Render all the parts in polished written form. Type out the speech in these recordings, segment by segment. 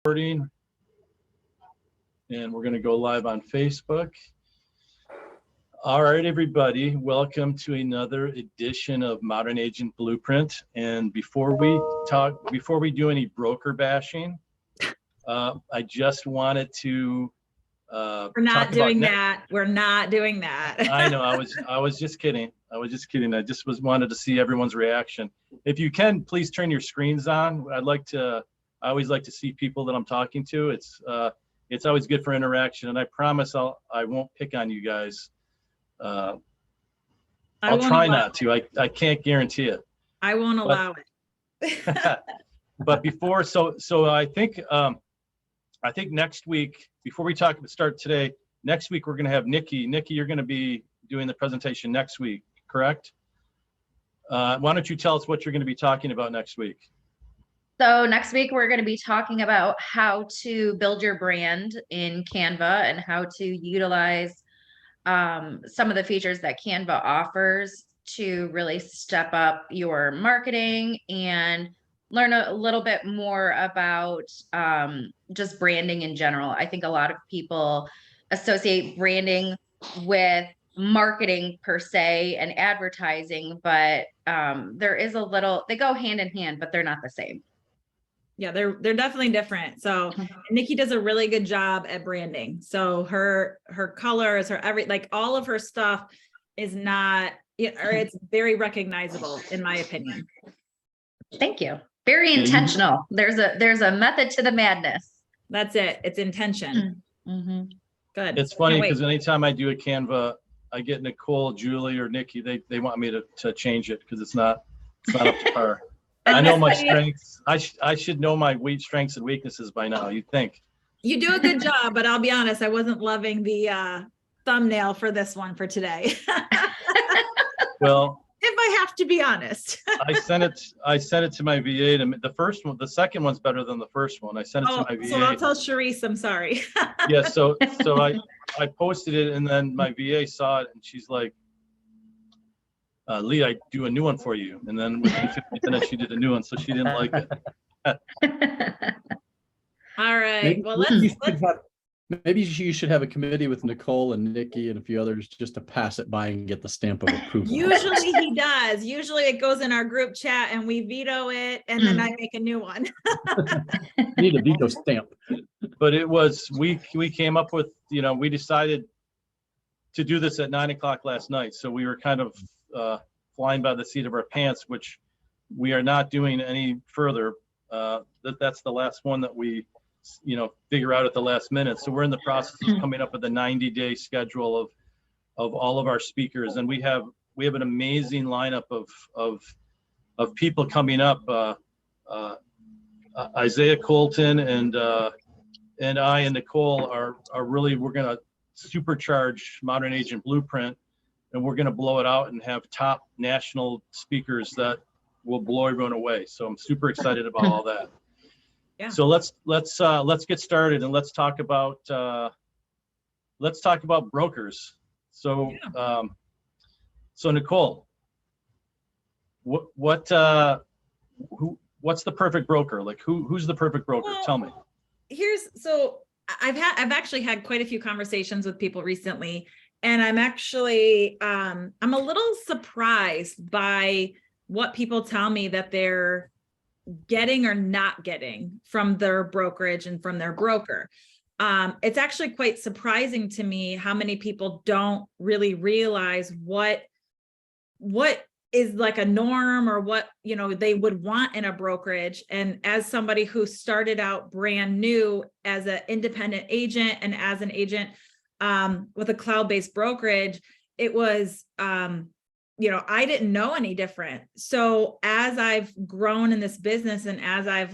Recording, and we're going to go live on Facebook. All right, everybody, welcome to another edition of Modern Agent Blueprint. And before we do any broker bashing, I just wanted to We're not doing that. We're not doing that. I know. I was just kidding. I just wanted to see everyone's reaction. If you can, please turn your screens on. I always like to see people that I'm talking to. It's always good for interaction, and I promise I won't pick on you guys. I'll try not to. I can't guarantee it. I won't allow it. But before, so I think next week, before we start today, next week we're going to have Nikki. Nikki, you're going to be doing the presentation next week, correct? Why don't you tell us what you're going to be talking about next week? So next week, we're going to be talking about how to build your brand in Canva and how to utilize some of the features that Canva offers to really step up your marketing and learn a little bit more about just branding in general. I think a lot of people associate branding with marketing per se and advertising, but there is they go hand in hand, but they're not the same. Yeah, they're definitely different. So Nikki does a really good job at branding. So her colors, all of her stuff is not, or it's very recognizable in my opinion. Thank you. Very intentional. There's a method to the madness. That's it. It's intention. Mm-hmm. Good. It's funny because anytime I do a Canva, I get Nicole, Julie, or Nikki. They want me to change it because it's not up to par. I know my strengths. I should know my strengths and weaknesses by now, you'd think. You do a good job, but I'll be honest, I wasn't loving the thumbnail for this one for today. Well, if I have to be honest. I sent it to my VA. The second one's better than the first one. I sent it to my VA. So I'll tell Charisse, I'm sorry. Yeah, so I posted it, and then my VA saw it, and she's like, Lee, I do a new one for you. And then within 15 minutes, she did a new one, so she didn't like it. All right. Maybe, well, maybe you should have a committee with Nicole and Nikki and a few others just to pass it by and get the stamp of approval. Usually he does. Usually it goes in our group chat and we veto it, and then I make a new one. Need a veto stamp. But it was, we came up with, we decided to do this at 9 o'clock last night. So we were kind of flying by the seat of our pants, which we are not doing any further. That's the last one that we figure out at the last minute. So we're in the process of coming up with a 90-day schedule of all of our speakers, and we have an amazing lineup of people coming up. Isaiah Colton and I and Nicole are really, we're going to supercharge Modern Agent Blueprint, and we're going to blow it out and have top national speakers that will blow everyone away. So I'm super excited about all that. Yeah. So let's get started, and let's talk about brokers. So so Nicole, what's the perfect broker? Like who's the perfect broker? Well, tell me. I've actually had quite a few conversations with people recently, and I'm actually I'm a little surprised by what people tell me that they're getting or not getting from their brokerage and from their broker. It's actually quite surprising to me how many people don't really realize what is like a norm or what they would want in a brokerage. And as somebody who started out brand new as an independent agent and as an agent with a cloud-based brokerage, it was I didn't know any different. So as I've grown in this business and as I've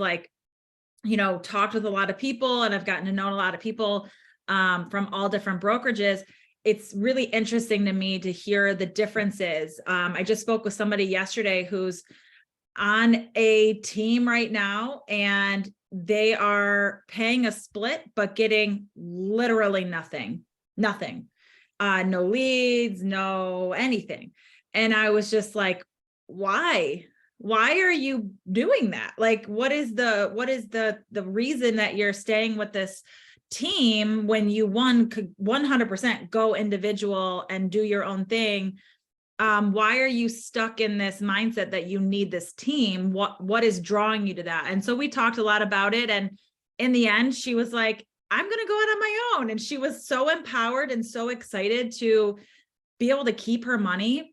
talked with a lot of people and I've gotten to know a lot of people from all different brokerages, it's really interesting to me to hear the differences. I just spoke with somebody yesterday who's on a team right now, and they are paying a split, but getting literally nothing. No leads, no anything. And I was just like, why? why are you doing that? Like, what is the reason that you're staying with this team when you could 100% go individual and do your own thing? Why are you stuck in this mindset that you need this team? What is drawing you to that? And so we talked a lot about it. And in the end, she was like, I'm going to go out on my own. And she was so empowered and so excited to be able to keep her money.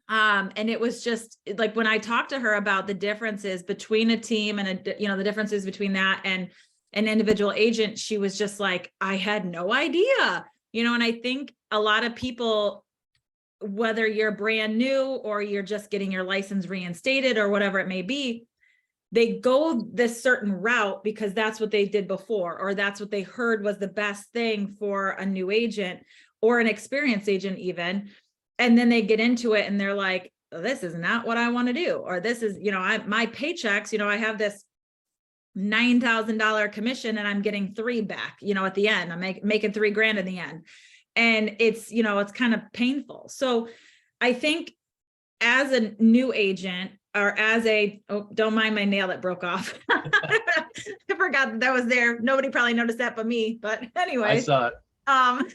And it was just like, when I talked to her about the differences between a team and the differences between that and an individual agent, she was just like, I had no idea, and I think a lot of people, whether you're brand new or you're just getting your license reinstated or whatever it may be, they go this certain route because that's what they did before, or that's what they heard was the best thing for a new agent or an experienced agent even. And then they get into it and they're like, this is not what I want to do. Or this is, my paychecks, I have this $9,000 commission and I'm getting 3 back, at the end. I'm making $3,000 in the end. And it's, it's kind of painful. So I think as a new agent or don't mind my nail that broke off. I forgot that was there. Nobody probably noticed that but me, but anyway. I saw it. I'm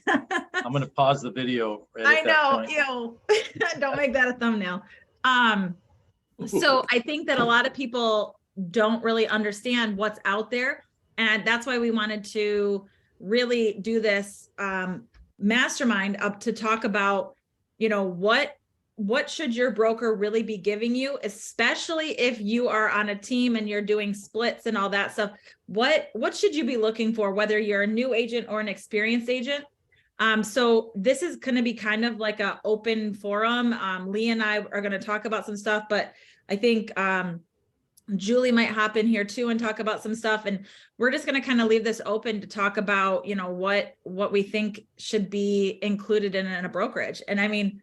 going to pause the video. I know, don't make that a thumbnail. So I think that a lot of people don't really understand what's out there. And that's why we wanted to really do this mastermind up to talk about, what should your broker really be giving you, especially if you are on a team and you're doing splits and all that stuff. What should you be looking for, whether you're a new agent or an experienced agent? So this is going to be kind of like an open forum. Lee and I are going to talk about some stuff, but I think Julie might hop in here too and talk about some stuff. And we're just going to kind of leave this open to talk about, what we think should be included in a brokerage. And I mean,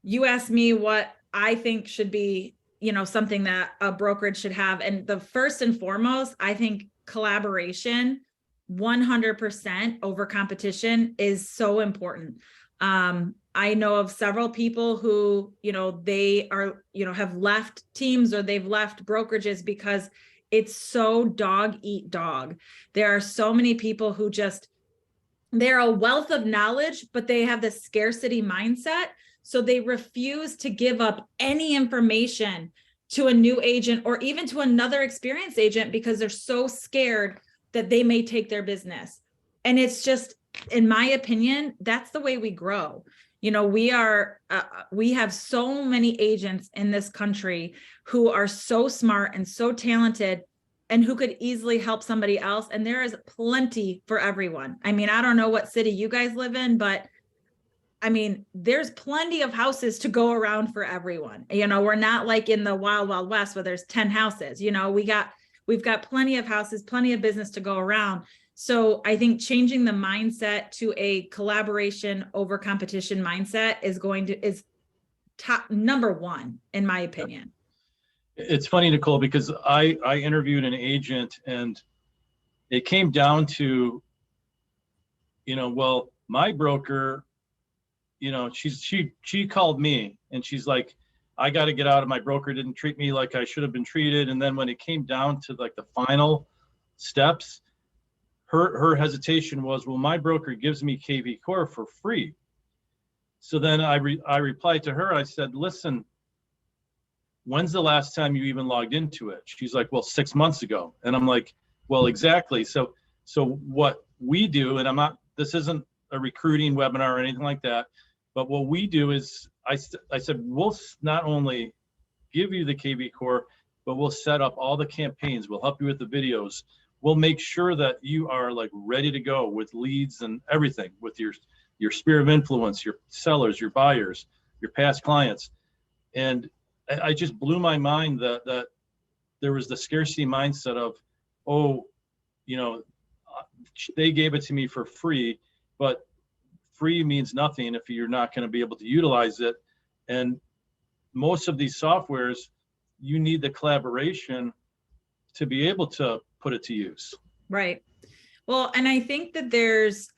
you asked me what I think should be, something that a brokerage should have. And the first and foremost, I think collaboration 100% over competition is so important. I know of several people who, they are, have left teams or they've left brokerages because it's so dog eat dog. There are so many people who they're a wealth of knowledge, but they have this scarcity mindset. So they refuse to give up any information to a new agent or even to another experienced agent because they're so scared that they may take their business. And it's just, in my opinion, that's the way we grow. We have so many agents in this country who are so smart and so talented and who could easily help somebody else. And there is plenty for everyone. I mean, I don't know what city you guys live in, but I mean, there's plenty of houses to go around for everyone. We're not like in the wild, wild west where there's 10 houses, we've got plenty of houses, plenty of business to go around. So I think changing the mindset to a collaboration over competition mindset is top number one, in my opinion. It's funny, Nicole, because I interviewed an agent and it came down to, well, my broker, she called me and she's like, I got to get out of my broker, didn't treat me like I should have been treated. And then when it came down to like the final steps, her hesitation was, well, my broker gives me KV Core for free. So then I replied to her, I said, listen, when's the last time you even logged into it? She's like, well, 6 months ago. And I'm like, well, exactly. So what we do, and this isn't a recruiting webinar or anything like that, but what we do is I said, we'll not only give you the KV Core, but we'll set up all the campaigns. We'll help you with the videos. We'll make sure that you are like ready to go with leads and everything, with your sphere of influence, your sellers, your buyers, your past clients. And I just blew my mind that there was the scarcity mindset of, they gave it to me for free, but free means nothing if you're not going to be able to utilize it. And most of these softwares, you need the collaboration to be able to put it to use. Right. Well, and I think that there's,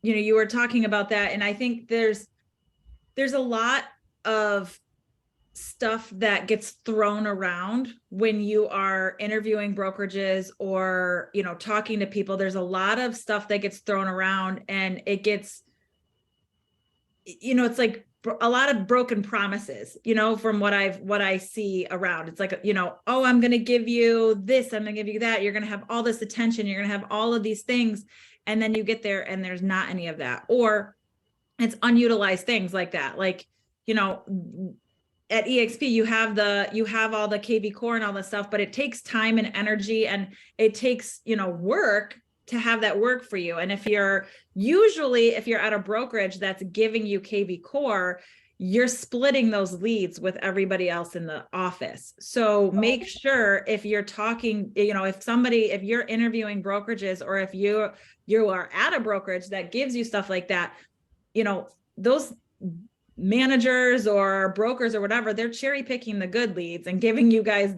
you were talking about that, and I think there's a lot of stuff that gets thrown around when you are interviewing brokerages or, you know, talking to people. There's a lot of stuff that gets thrown around, and it gets, you know, it's like a lot of broken promises, you know, from what I see around. It's like, you know, oh, I'm going to give you this, I'm going to give you that. You're going to have all this attention. You're going to have all of these things. And then you get there and there's not any of that, or it's unutilized things like that. Like, you know, at EXP, you have all the KV core and all this stuff, but it takes time and energy, and it takes, you know, work to have that work for you. And if you're at a brokerage that's giving you KV core, you're splitting those leads with everybody else in the office. So make sure if you're talking, you know, if you're interviewing brokerages, or if you are at a brokerage that gives you stuff like that, you know, those managers or brokers or whatever, they're cherry picking the good leads and giving you guys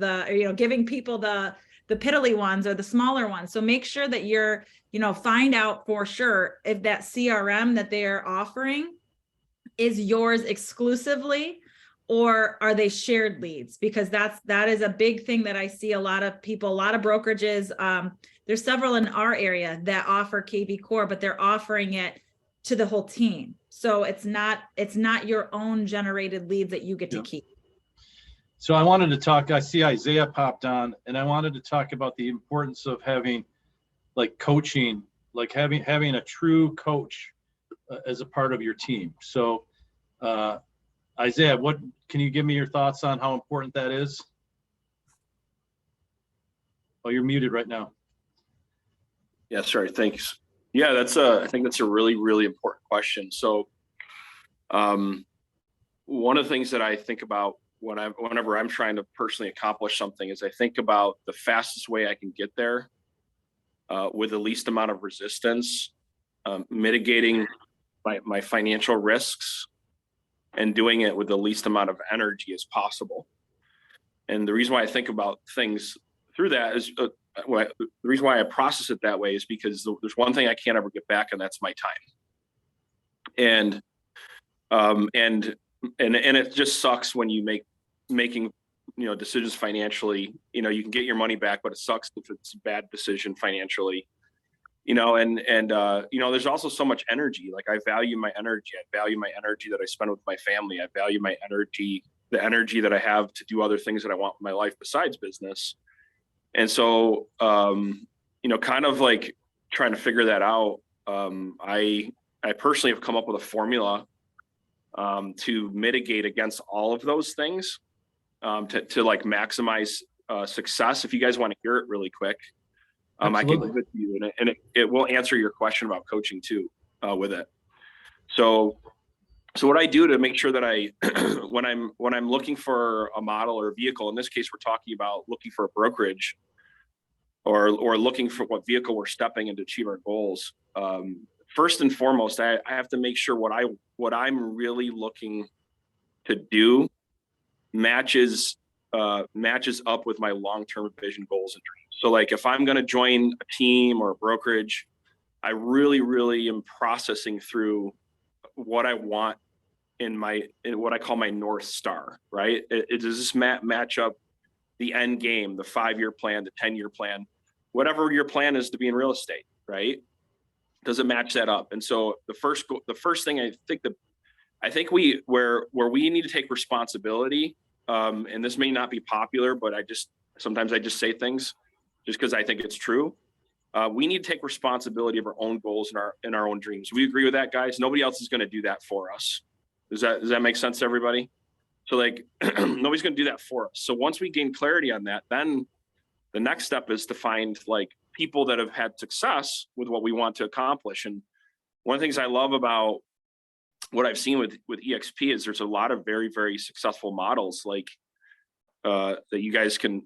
giving people the piddly ones or the smaller ones. So make sure that you're, you know, find out for sure if that CRM that they're offering is yours exclusively, or are they shared leads? Because that is a big thing that I see a lot of people, a lot of brokerages. There's several in our area that offer KV core, but they're offering it to the whole team. So it's not your own generated lead that you get to keep. So I wanted to talk, I see Isaiah popped on, and I wanted to talk about the importance of having like coaching, like having a true coach as a part of your team. So Isaiah, what can you give me your thoughts on how important that is? Oh, you're muted right now. Yeah, sorry, thanks. Yeah, I think that's a really, really important question. So one of the things that I think about whenever I'm trying to personally accomplish something is I think about the fastest way I can get there with the least amount of resistance, mitigating my financial risks, and doing it with the least amount of energy as possible. And the reason why I think about things through that is the reason why I process it that way is because there's one thing I can't ever get back, and that's my time. And it just sucks when you making, you know, decisions financially. You know, you can get your money back, but it sucks if it's a bad decision financially. You know, and you know, there's also so much energy. Like I value my energy. I value my energy that I spend with my family. I value my energy, the energy that I have to do other things that I want in my life besides business. And so, you know, kind of like trying to figure that out. I personally have come up with a formula to mitigate against all of those things, to like maximize success. If you guys want to hear it really quick, I can give it to you, and it will answer your question about coaching too with it. So what I do to make sure that I, when I'm looking for a model or a vehicle, in this case, we're talking about looking for a brokerage or looking for what vehicle we're stepping in to achieve our goals. First and foremost, I have to make sure what I'm really looking to do matches up with my long-term vision, goals, and dreams. So like if I'm going to join a team or a brokerage, I really, really am processing through what I want in what I call my North Star, right? Does this match up the end game, the 5-year plan, the 10-year plan, whatever your plan is to be in real estate, right? Does it match that up? And so the first thing I think where we need to take responsibility, and this may not be popular, but sometimes I just say things just because I think it's true. We need to take responsibility of our own goals and our own dreams. We agree with that, guys? Nobody else is going to do that for us. Does that make sense to everybody? So like nobody's going to do that for us. So once we gain clarity on that, then the next step is to find like people that have had success with what we want to accomplish. And one of the things I love about what I've seen with EXP is there's a lot of very, very successful models like that you guys can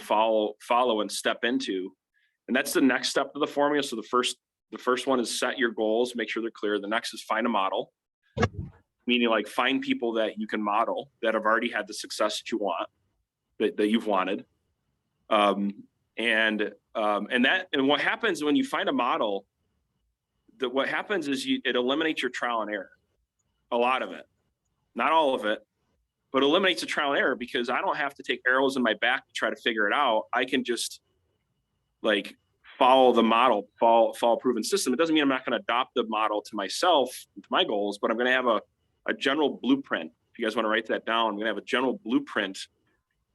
follow and step into. And that's the next step of the formula. So the first one is set your goals, make sure they're clear. The next is find a model, meaning like find people that you can model that have already had the success that you want, that you've wanted. And what happens when you find a model, what happens is it eliminates your trial and error, a lot of it, not all of it, but eliminates the trial and error because I don't have to take arrows in my back to try to figure it out. I can just like follow the model, follow a proven system. It doesn't mean I'm not going to adopt the model to myself, to my goals, but I'm going to have a general blueprint. If you guys want to write that down, I'm going to have a general blueprint,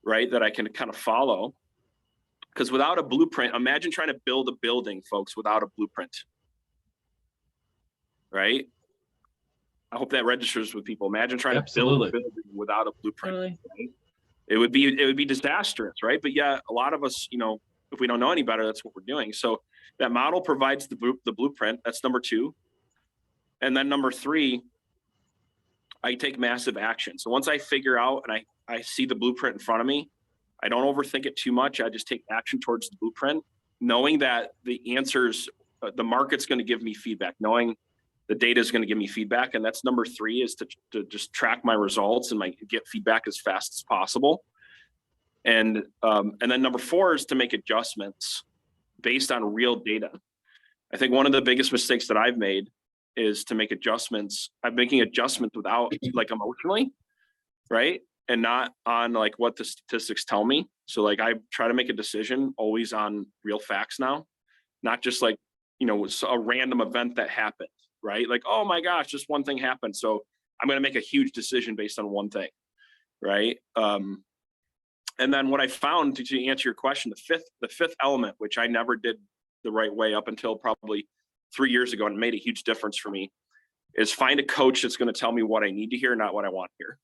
right, that I can kind of follow. Because without a blueprint, imagine trying to build a building, folks, without a blueprint, right? I hope that registers with people. Imagine trying to build Absolutely. a building without a blueprint. Totally. Right? It would be disastrous, right? But yeah, a lot of us, you know, if we don't know any better, that's what we're doing. So that model provides the blueprint. That's number 2. And then number 3, I take massive action. So once I figure out and I see the blueprint in front of me, I don't overthink it too much. I just take action towards the blueprint, knowing that the answers, the market's going to give me feedback, knowing the data is going to give me feedback. And that's number 3, is to just track my results and get feedback as fast as possible. And then number 4 is to make adjustments based on real data. I think one of the biggest mistakes that I've made is to make adjustments. I'm making adjustments without like emotionally, right? And not on like what the statistics tell me. So like I try to make a decision always on real facts now, not just like, you know, a random event that happened, right? Like, oh my gosh, just one thing happened. So I'm going to make a huge decision based on one thing, right? And then what I found, to answer your question, the fifth element, which I never did the right way up until probably 3 years ago, and it made a huge difference for me, is find a coach that's going to tell me what I need to hear, not what I want to hear.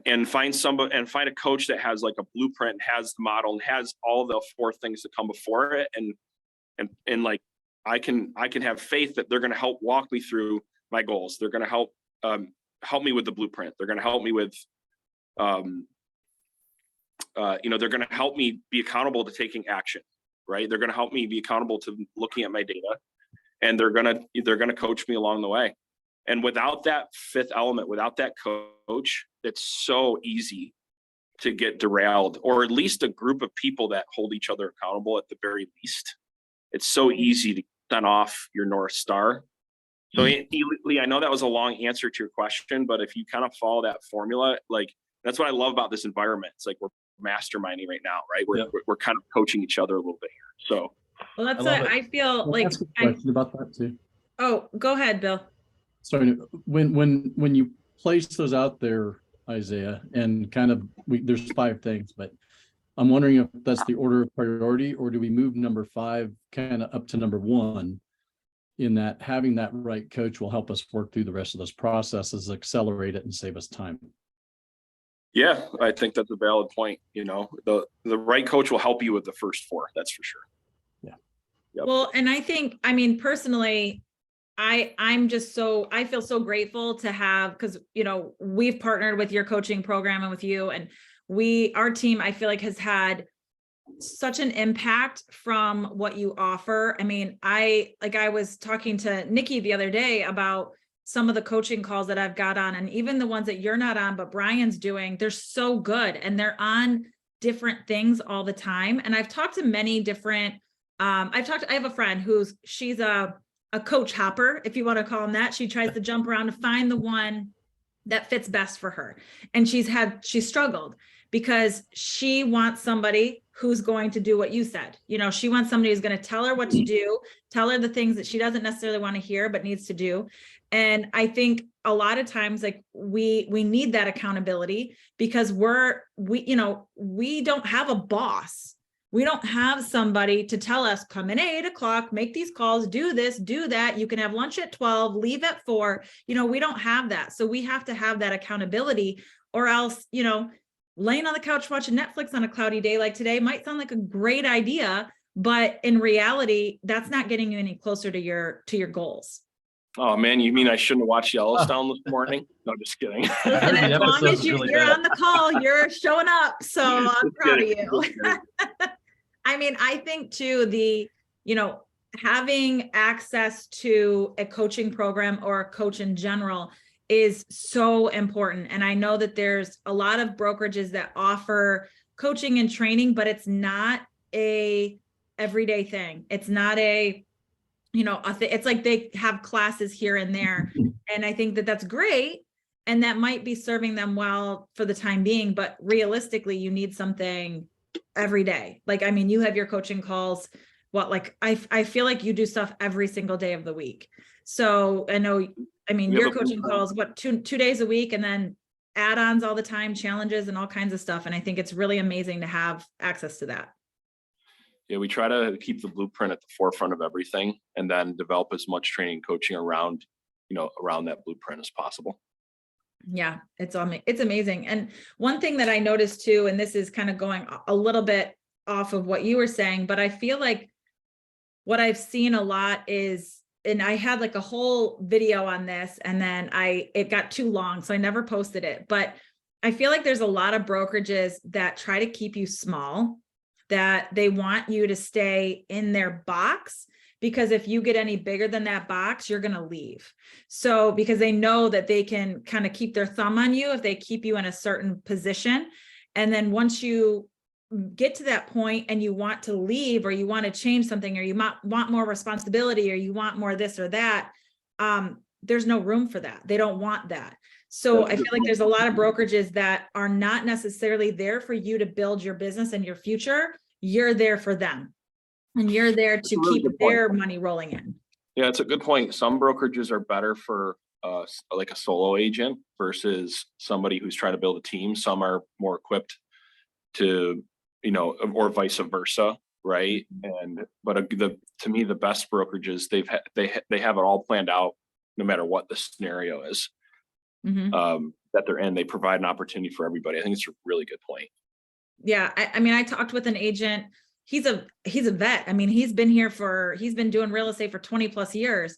And find a coach that has like a blueprint, has the model, and has all the 4 things that come before it. And like, I can have faith that they're going to help walk me through my goals. They're going to help me with the blueprint. They're going to help me with, they're going to help me be accountable to taking action, right? They're going to help me be accountable to looking at my data, and they're going to coach me along the way. And without that 5th element, without that coach, it's so easy to get derailed, or at least a group of people that hold each other accountable at the very least. It's so easy to turn off your North Star. So Lee, I know that was a long answer to your question, but if you kind of follow that formula, like that's what I love about this environment. It's like we're masterminding right now, right? We're kind of coaching each other a little bit here. So Well, that's I love what it. I feel Can I like. ask a question about that too? Oh, go ahead, Bill. Sorry, when you place those out there, Isaiah, and kind of there's 5 things, but I'm wondering if that's the order of priority, or do we move number 5 kind of up to number 1, in that having that right coach will help us work through the rest of those processes, accelerate it, and save us time. yeah, I think that's a valid point. You know, the right coach will help you with the first 4. That's for sure. Yeah. Yep. Well, and I think, I mean, personally, I feel so grateful to have, because, you know, we've partnered with your coaching program and with you, and our team, I feel like, has had such an impact from what you offer. I mean, I was talking to Nikki the other day about some of the coaching calls that I've got on, and even the ones that you're not on, but Brian's doing, they're so good, and they're on different things all the time. And I've talked to many different, I have a friend she's a coach hopper, if you want to call them that. She tries to jump around to find the one that fits best for her. And she's struggled because she wants somebody who's going to do what you said. You know, she wants somebody who's going to tell her what to do, tell her the things that she doesn't necessarily want to hear, but needs to do. And I think a lot of times, like, we need that accountability, because we don't have a boss. We don't have somebody to tell us, come in at 8 o'clock, make these calls, do this, do that. You can have lunch at 12, leave at 4. You know, we don't have that. So we have to have that accountability, or else, you know, laying on the couch watching Netflix on a cloudy day like today might sound like a great idea, but in reality, that's not getting you any closer to your goals. Oh man, you mean I shouldn't have watched Yellowstone this morning? No, just kidding. Listen, as The long episode's as really you're bad. on the call, you're showing up. So I'm proud of you. I mean, I think too, having access to a coaching program or a coach in general is so important. And I know that there's a lot of brokerages that offer coaching and training, but it's not a everyday thing. It's not it's like they have classes here and there. And I think that that's great. And that might be serving them well for the time being, but realistically, you need something every day. Like, I mean, you have your coaching calls, I feel like you do stuff every single day of the week. So I know, I mean, We have your a coaching blueprint. calls, two days a week, and then add-ons all the time, challenges and all kinds of stuff. And I think it's really amazing to have access to that. Yeah, we try to keep the blueprint at the forefront of everything and then develop as much training and coaching around, around that blueprint as possible. Yeah, it's amazing. And one thing that I noticed too, and this is kind of going a little bit off of what you were saying, but I feel like what I've seen a lot is, and I had like a whole video on this, and then it got too long, so I never posted it. But I feel like there's a lot of brokerages that try to keep you small, that they want you to stay in their box, because if you get any bigger than that box, you're going to leave. So because they know that they can kind of keep their thumb on you if they keep you in a certain position. And then once you get to that point and you want to leave, or you want to change something, or you want more responsibility, or you want more this or that, there's no room for that. They don't want that. So I feel like there's a lot of brokerages that are not necessarily there for you to build your business and your future. You're there for them, and you're there to keep their money rolling in. Yeah, it's a good point. Some brokerages are better for like a solo agent versus somebody who's trying to build a team. Some are more equipped to, or vice versa, right? But to me, the best brokerages, they have it all planned out, no matter what the scenario is that they're in. They provide an opportunity for everybody. I think it's a really good point. Yeah, I mean, I talked with an agent. He's a vet. I mean, he's been doing real estate for 20 plus years.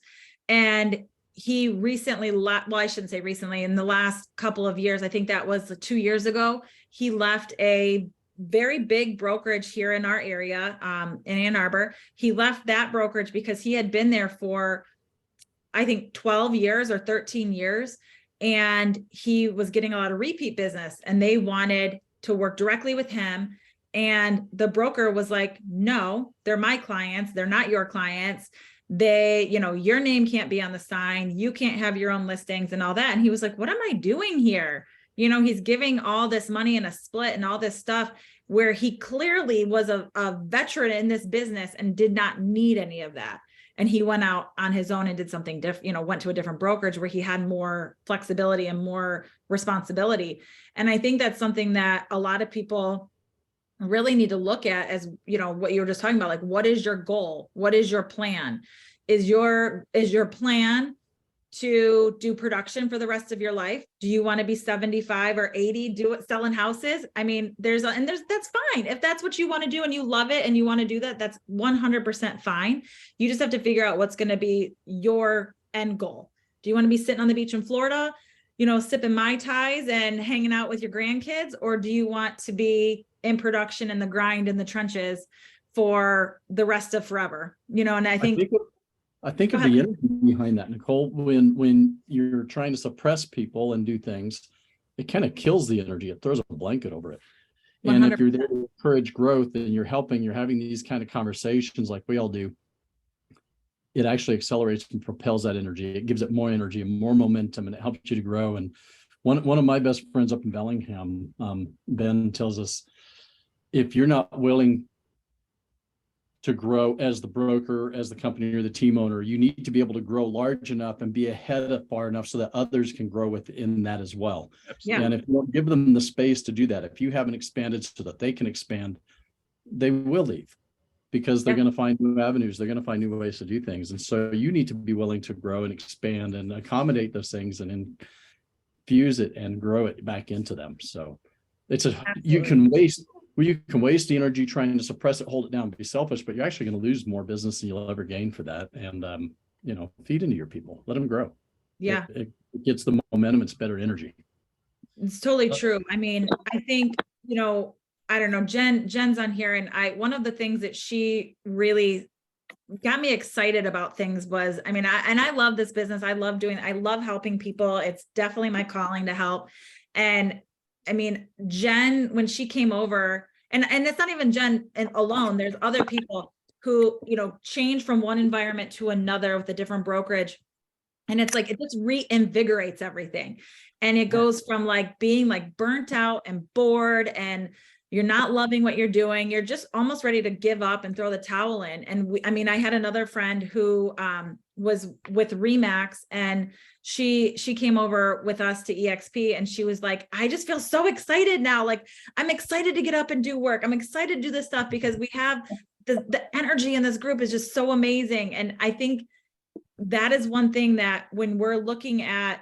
And he recently, well, I shouldn't say recently, in the last couple of years, I think that was 2 years ago, he left a very big brokerage here in our area, in Ann Arbor. He left that brokerage because he had been there for, I think, 12 years or 13 years. And he was getting a lot of repeat business, and they wanted to work directly with him. And the broker was like, no, they're my clients. They're not your clients. Your name can't be on the sign. You can't have your own listings and all that. And he was like, what am I doing here? He's giving all this money in a split and all this stuff, where he clearly was a veteran in this business and did not need any of that. And he went out on his own and did something different, went to a different brokerage where he had more flexibility and more responsibility. And I think that's something that a lot of people really need to look at, as what you were just talking about. Like, what is your goal? What is your plan? Is your plan to do production for the rest of your life? Do you want to be 75 or 80 selling houses? I mean, that's fine. If that's what you want to do and you love it and you want to do that, that's 100% fine. You just have to figure out what's going to be your end goal. Do you want to be sitting on the beach in Florida, sipping Mai Tais and hanging out with your grandkids? Or do you want to be in production in the grind in the trenches for the rest of forever? And I think of the energy behind that, Nicole. When you're trying to suppress people and do things, it kind of kills the energy. It throws a blanket over it. And 100%. If you're there to encourage growth and you're having these kind of conversations like we all do, it actually accelerates and propels that energy. It gives it more energy and more momentum, and it helps you to grow. And one of my best friends up in Bellingham, Ben, tells us, if you're not willing to grow as the broker, as the company or the team owner, you need to be able to grow large enough and be ahead of far enough so that others can grow within that as well. Yeah. And if you don't give them the space to do that, if you haven't expanded so that they can expand, they will leave, because they're going to find new avenues. They're going to find new ways to do things. And so you need to be willing to grow and expand and accommodate those things and infuse it and grow it back into them. So you can waste the energy trying to suppress it, hold it down, be selfish, but you're actually going to lose more business than you'll ever gain for that. And, feed into your people, let them grow. Yeah. It gets the momentum. It's better energy. It's totally true. I mean, I think, I don't know, Jen's on here, and one of the things that she really got me excited about things was, I mean, I love this business. I love helping people. It's definitely my calling to help. And I mean, Jen, when she came over, and it's not even Jen alone, there's other people who, change from one environment to another with a different brokerage. And it's like, it just reinvigorates everything. And it goes from like being like burnt out and bored and you're not loving what you're doing. You're just almost ready to give up and throw the towel in. And I mean, I had another friend who was with Remax, and she came over with us to EXP, and she was like, I just feel so excited now. Like, I'm excited to get up and do work. I'm excited to do this stuff because we have the energy in this group is just so amazing. And I think that is one thing that when we're looking at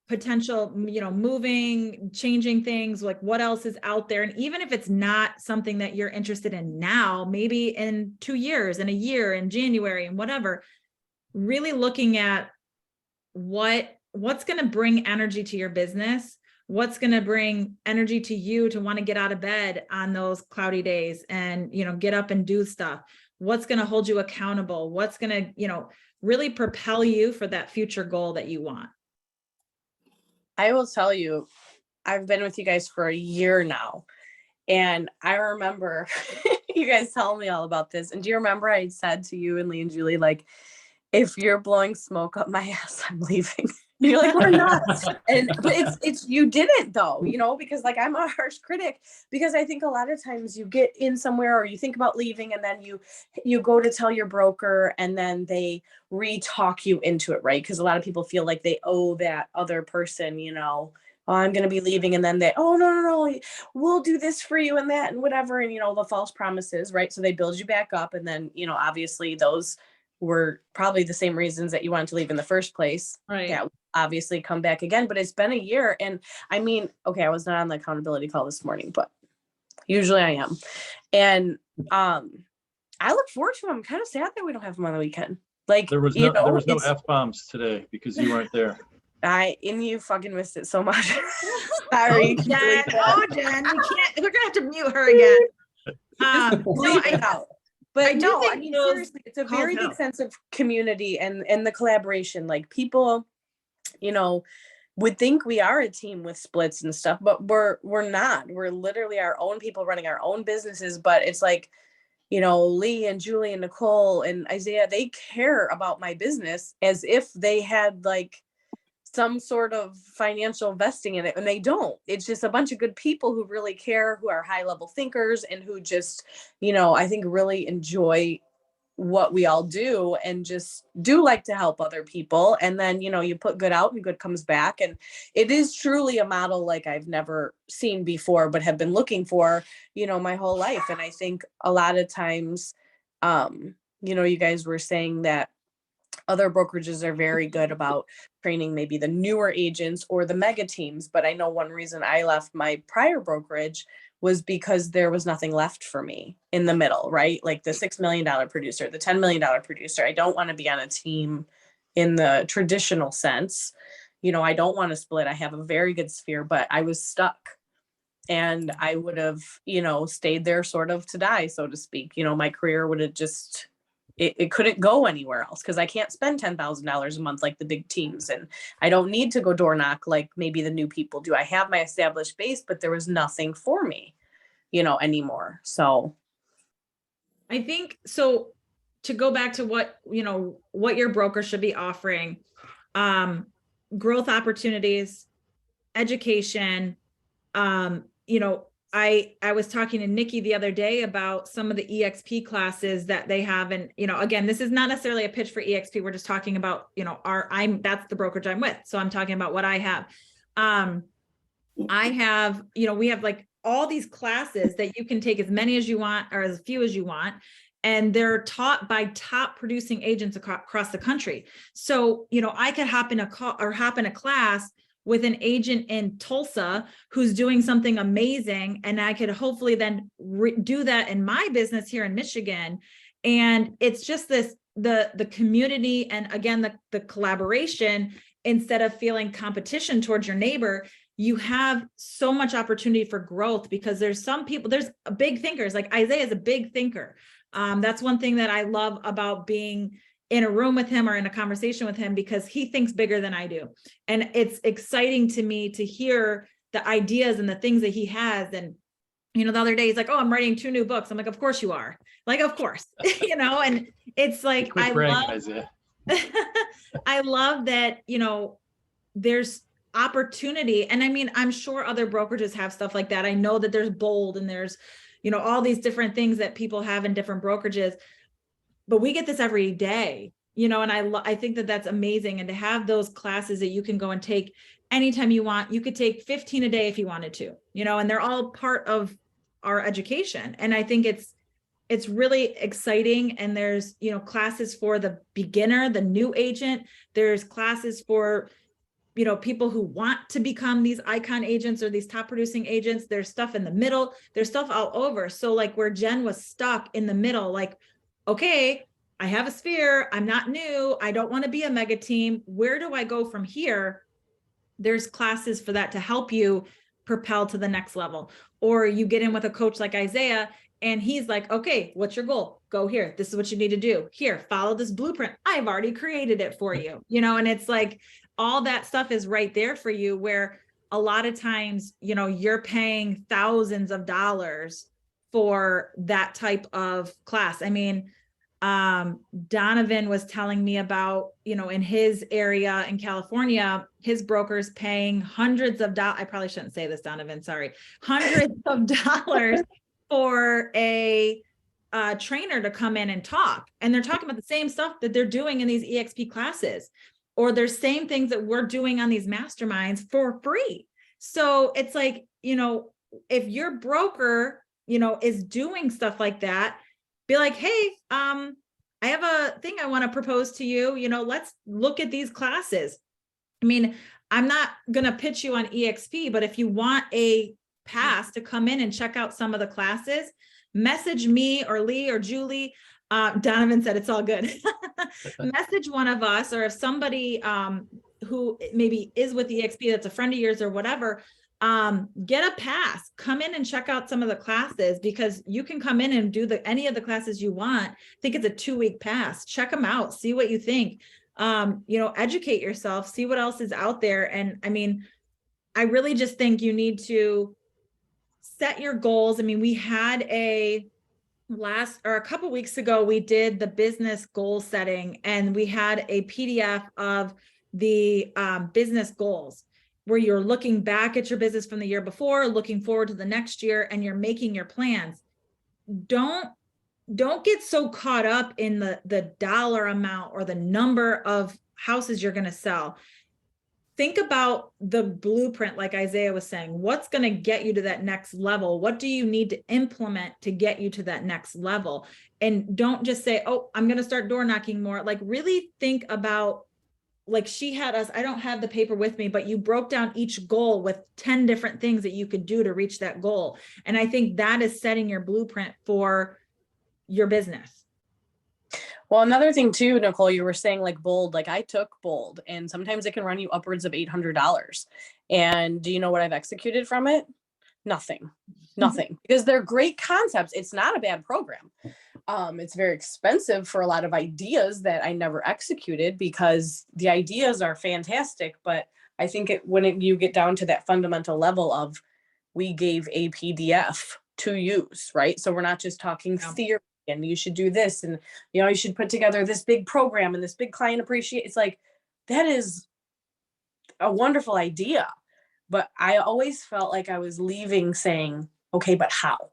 potential, moving, changing things, like what else is out there. And even if it's not something that you're interested in now, maybe in 2 years, in a year, in January, and whatever, really looking at what's going to bring energy to your business, what's going to bring energy to you to want to get out of bed on those cloudy days and, get up and do stuff. What's going to hold you accountable? What's going to, really propel you for that future goal that you want? I will tell you, I've been with you guys for a year now. And I remember you guys telling me all about this. And do you remember I said to you and Lee and Julie, like, if you're blowing smoke up my ass, I'm leaving. And you're like, we're not. But it's you didn't though, because like I'm a harsh critic, because I think a lot of times you get in somewhere or you think about leaving and then you go to tell your broker and then they re-talk you into it, right? Because a lot of people feel like they owe that other person, oh, I'm going to be leaving. And then no, we'll do this for you and that and whatever. And, the false promises, right? So they build you back up. And then, obviously those were probably the same reasons that you wanted to leave in the first place. Right. Yeah, obviously come back again, but it's been a year. And I mean, okay, I was not on the accountability call this morning, but usually I am. And I look forward to them. I'm kind of sad that we don't have them on the weekend. Like There was no F-bombs today because you weren't there. You fucking missed it so much. Sorry. Jen, Jen, we're gonna have to mute her again. Bleep it out. But I do think seriously, it's a very big sense of community and the collaboration. Like people, would think we are a team with splits and stuff, but we're not. We're literally our own people running our own businesses. But it's like, Lee and Julie and Nicole and Isaiah, they care about my business as if they had like some sort of financial vesting in it, and they don't. It's just a bunch of good people who really care, who are high level thinkers, and who just, I think really enjoy what we all do and just do like to help other people. And then, you put good out and good comes back. And it is truly a model like I've never seen before, but have been looking for, my whole life. And I think a lot of times, you guys were saying that other brokerages are very good about training maybe the newer agents or the mega teams. But I know one reason I left my prior brokerage was because there was nothing left for me in the middle, right? Like the $6 million producer, the $10 million producer. I don't want to be on a team in the traditional sense. I don't want to split. I have a very good sphere, but I was stuck. And I would have, stayed there sort of to die, so to speak. My career would have just... It couldn't go anywhere else because I can't spend $10,000 a month like the big teams. And I don't need to go door knock like maybe the new people do. I have my established base, but there was nothing for me, anymore. So I think so. To go back to what your broker should be offering, growth opportunities, education, I was talking to Nikki the other day about some of the EXP classes that they have. And, again, this is not necessarily a pitch for EXP. We're just talking about, that's the brokerage I'm with. So I'm talking about what I have. I have, we have like all these classes that you can take as many as you want or as few as you want. And they're taught by top producing agents across the country. So, I could hop in a class with an agent in Tulsa who's doing something amazing. And I could hopefully then do that in my business here in Michigan. And it's just the community. And again, the collaboration, instead of feeling competition towards your neighbor, you have so much opportunity for growth because there's some people, there's big thinkers, like Isaiah is a big thinker. That's one thing that I love about being in a room with him or in a conversation with him, because he thinks bigger than I do. And it's exciting to me to hear the ideas and the things that he has. And, the other day he's like, oh, I'm writing 2 new books. I'm like, of course you are. Like, of course, and it's like, Quit bragging, Isaiah. I love that, there's opportunity. And I mean, I'm sure other brokerages have stuff like that. I know that there's Bold and there's, all these different things that people have in different brokerages, but we get this every day, and I think that that's amazing. And to have those classes that you can go and take anytime you want, you could take 15 a day if you wanted to, and they're all part of our education. And I think it's really exciting. And there's, classes for the beginner, the new agent. There's classes for, people who want to become these icon agents or these top producing agents. There's stuff in the middle. There's stuff all over. So like where Jen was stuck in the middle, like, okay, I have a sphere. I'm not new. I don't want to be a mega team. Where do I go from here? There's classes for that to help you propel to the next level. Or you get in with a coach like Isaiah and he's like, okay, what's your goal? Go here. This is what you need to do. Here, follow this blueprint. I've already created it for you, and it's like all that stuff is right there for you, where a lot of times, you're paying thousands of dollars for that type of class. I mean, Donovan was telling me about, in his area in California, his broker's paying hundreds of dollars. I probably shouldn't say this, Donovan, sorry. Hundreds of dollars for a trainer to come in and talk. And they're talking about the same stuff that they're doing in these EXP classes, or there's same things that we're doing on these masterminds for free. So it's like, if your broker, is doing stuff like that, be like, hey, I have a thing I want to propose to you, let's look at these classes. I mean, I'm not going to pitch you on EXP, but if you want a pass to come in and check out some of the classes, message me or Lee or Julie. Donovan said it's all good. Message one of us, or if somebody who maybe is with EXP that's a friend of yours or whatever, get a pass, come in and check out some of the classes, because you can come in and do any of the classes you want. I think it's a 2-week pass. Check them out, see what you think, educate yourself, see what else is out there. And I mean, I really just think you need to set your goals. I mean, we had a couple weeks ago, we did the business goal setting, and we had a PDF of the business goals, where you're looking back at your business from the year before, looking forward to the next year, and you're making your plans. Don't get so caught up in the dollar amount or the number of houses you're going to sell. Think about the blueprint, like Isaiah was saying. What's going to get you to that next level? What do you need to implement to get you to that next level? And don't just say, oh, I'm going to start door knocking more. Like, really think about, like she had us, I don't have the paper with me, but you broke down each goal with 10 different things that you could do to reach that goal. And I think that is setting your blueprint for your business. Well, another thing too, Nicole, you were saying like Bold, like I took Bold, and sometimes it can run you upwards of $800. And do you know what I've executed from it? Nothing, because they're great concepts. It's not a bad program. It's very expensive for a lot of ideas that I never executed, because the ideas are fantastic. But I think you get down to that fundamental level of, we gave a PDF to use, right? So we're not just talking theory, and you should do this, and you should put together this big program and this big client appreciate. It's like, that is a wonderful idea, but I always felt like I was leaving saying, okay, but how?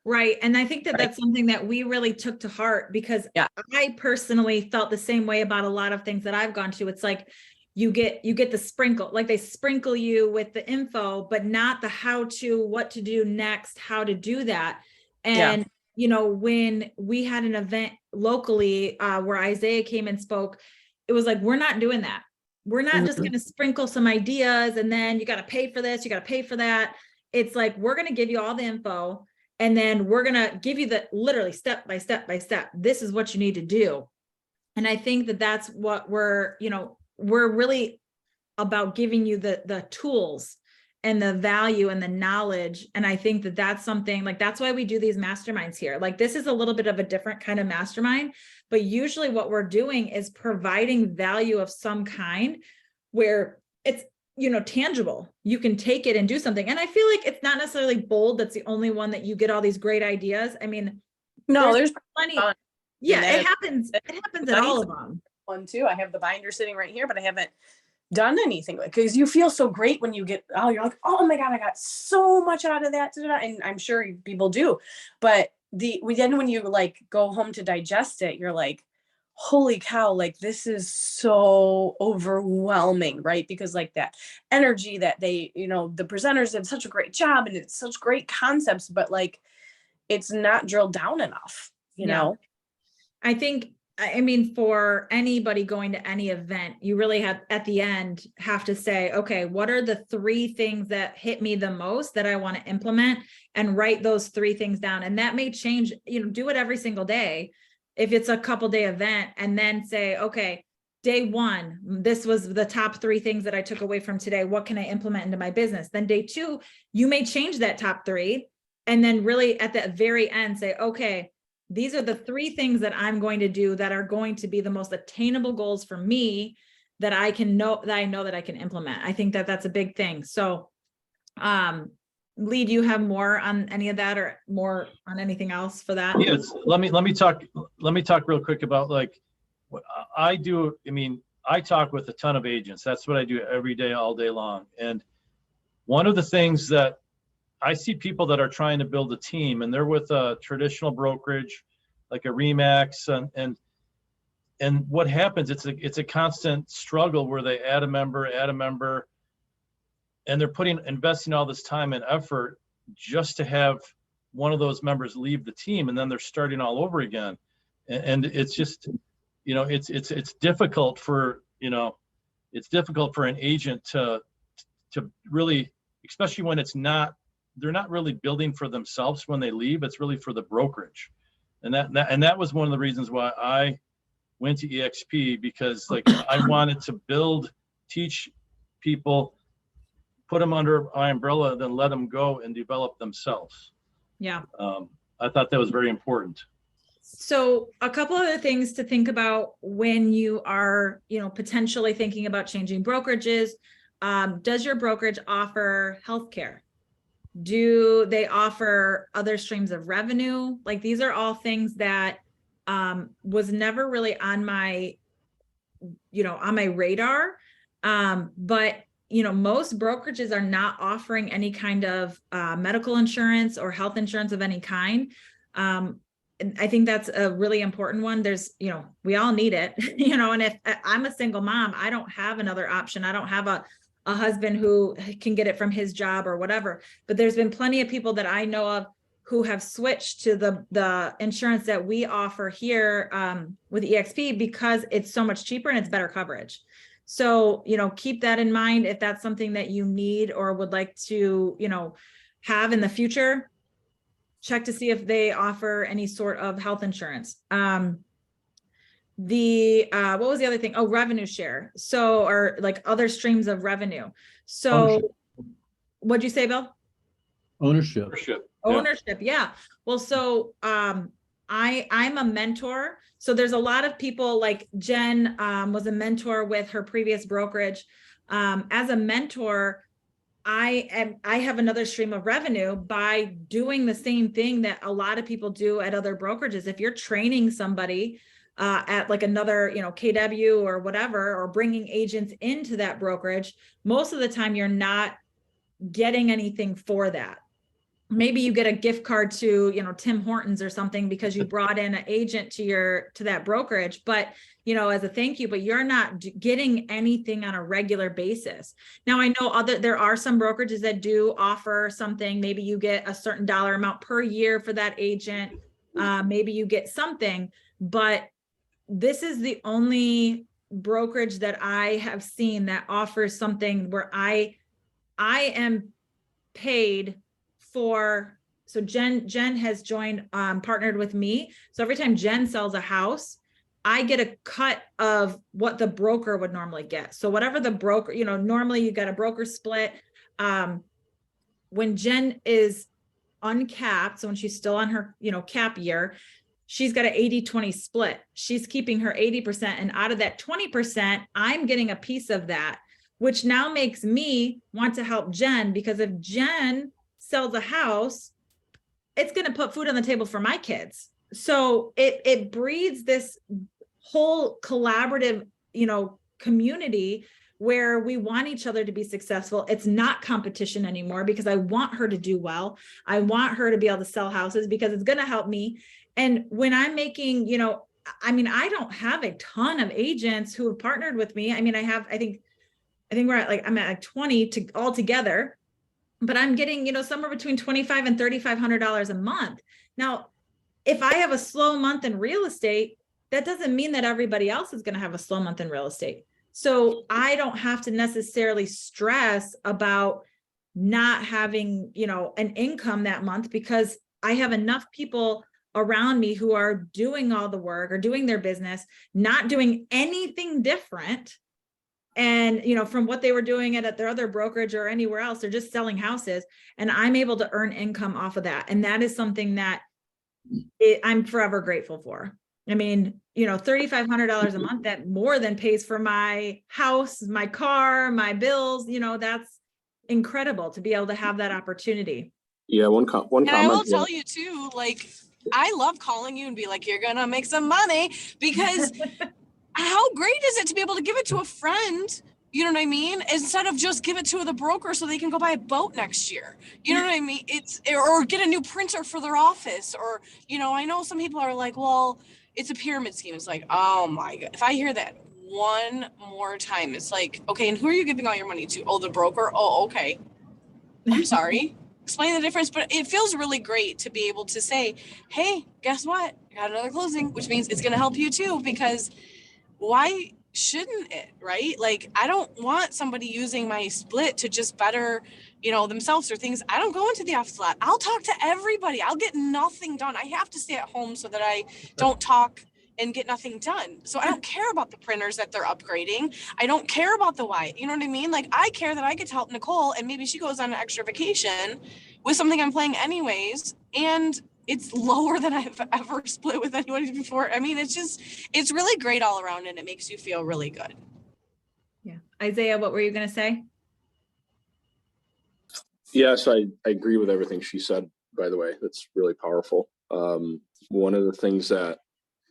Right. And I think that that's something that we really took to heart, because I personally felt the same way about a lot of things that I've gone to. It's like, you get the sprinkle, like they sprinkle you with the info, but not the how to, what to do next, how to do that. And when we had an event locally where Isaiah came and spoke, it was like, we're not doing that. We're not just going to sprinkle some ideas and then you got to pay for this, you got to pay for that. It's like, we're going to give you all the info, and then we're going to give you the literally step by step by step. This is what you need to do. And I think that that's what we're really about, giving you the tools and the value and the knowledge. And I think that that's something, like, that's why we do these masterminds here. Like, this is a little bit of a different kind of mastermind, but usually what we're doing is providing value of some kind where it's, tangible. You can take it and do something. And I feel like it's not necessarily Bold that's the only one that you get all these great ideas. I mean, no, there's plenty. Yeah, it happens. It happens at all of them. one too. I have the binder sitting right here, but I haven't done anything with, because you feel so great when you get, oh, you're like, oh my God, I got so much out of that. And I'm sure people do, but then when you like go home to digest it, you're like, holy cow, like this is so overwhelming, right? Because like that energy that they, the presenters did such a great job and it's such great concepts, but like it's not drilled down enough, you Yeah. know? I think, I mean, for anybody going to any event, you really have at the end have to say, okay, what are the 3 things that hit me the most that I want to implement, and write those 3 things down. And that may change, do it every single day. If it's a couple day event, and then say, okay, day 1, this was the top 3 things that I took away from today. What can I implement into my business? Then day 2, you may change that top 3. And then really at the very end say, okay, these are the 3 things that I'm going to do that are going to be the most attainable goals for me that I know that I can implement. I think that that's a big thing. So, Lee, do you have more on any of that, or more on anything else for that? Yes, let me talk real quick about like what I do. I mean, I talk with a ton of agents. That's what I do every day, all day long. And one of the things that I see people that are trying to build a team, and they're with a traditional brokerage like a Remax, and what happens, it's a constant struggle where they add a member, and they're investing all this time and effort just to have one of those members leave the team, and then they're starting all over again. And it's just, it's difficult for, it's difficult for an agent to really, especially when they're not really building for themselves when they leave. It's really for the brokerage. And that was one of the reasons why I went to EXP, because like I wanted to teach people, put them under my umbrella, then let them go and develop themselves. Yeah. I thought that was very important. So a couple other things to think about when you are, potentially thinking about changing brokerages. Does your brokerage offer healthcare? Do they offer other streams of revenue? Like, these are all things that was never really on my radar. But most brokerages are not offering any kind of medical insurance or health insurance of any kind. And I think that's a really important one. There's, we all need it, and if I'm a single mom, I don't have another option. I don't have a husband who can get it from his job or whatever. But there's been plenty of people that I know of who have switched to the insurance that we offer here with EXP, because it's so much cheaper and it's better coverage. So, keep that in mind if that's something that you need or would like to, have in the future. Check to see if they offer any sort of health insurance. What was the other thing? Oh, revenue share. So, or like other streams of revenue. So what'd you say, Bill? Ownership. Ownership. Yeah. Well, so, I'm a mentor. So there's a lot of people, like Jen was a mentor with her previous brokerage. As a mentor, I have another stream of revenue by doing the same thing that a lot of people do at other brokerages. If you're training somebody at like another, KW or whatever, or bringing agents into that brokerage, most of the time you're not getting anything for that. Maybe you get a gift card to, Tim Hortons or something because you brought in an agent to that brokerage, but, as a thank you, but you're not getting anything on a regular basis. Now, I know there are some brokerages that do offer something. Maybe you get a certain dollar amount per year for that agent. Maybe you get something, but this is the only brokerage that I have seen that offers something where I am paid for. So Jen has joined, partnered with me. So every time Jen sells a house, I get a cut of what the broker would normally get. So whatever the broker, normally you got a broker split. When Jen is uncapped, so when she's still on her, cap year, she's got an 80-20 split. She's keeping her 80%. And out of that 20%, I'm getting a piece of that, which now makes me want to help Jen, because if Jen sells a house, it's going to put food on the table for my kids. So it breeds this whole collaborative, community where we want each other to be successful. It's not competition anymore because I want her to do well. I want her to be able to sell houses because it's going to help me. And when I'm making, I don't have a ton of agents who have partnered with me. I mean, I think we're at I'm at like 20 to all together, but I'm getting, somewhere between $2,500 and $3,500 a month. Now, if I have a slow month in real estate, that doesn't mean that everybody else is going to have a slow month in real estate. So I don't have to necessarily stress about not having, an income that month because I have enough people around me who are doing all the work or doing their business, not doing anything different. And, from what they were doing at their other brokerage or anywhere else, they're just selling houses and I'm able to earn income off of that. And that is something that I'm forever grateful for. I mean, $3,500 a month, that more than pays for my house, my car, my bills, that's incredible to be able to have that opportunity. Yeah, one And I comment. will tell you too, like, I love calling you and be like, you're gonna make some money, because how great is it to be able to give it to a friend? You know what I mean? Instead of just give it to the broker so they can go buy a boat next year. You know what I mean? Or get a new printer for their office. Or, I know some people are like, well, it's a pyramid scheme. It's like, oh my God. If I hear that one more time, it's like, okay, and who are you giving all your money to? Oh, the broker? Oh, okay. I'm sorry. Explain the difference. But it feels really great to be able to say, hey, guess what? I got another closing, which means it's going to help you too, because why shouldn't it, right? Like, I don't want somebody using my split to just better, themselves or things. I don't go into the office a lot. I'll talk to everybody. I'll get nothing done. I have to stay at home so that I don't talk and get nothing done. So I don't care about the printers that they're upgrading. I don't care about the why. You know what I mean? Like, I care that I get to help Nicole and maybe she goes on an extra vacation with something I'm playing anyways. And it's lower than I've ever split with anybody before. I mean, it's really great all around and it makes you feel really good. Yeah. Isaiah, what were you going to say? Yes, I agree with everything she said, by the way. That's really powerful. One of the things that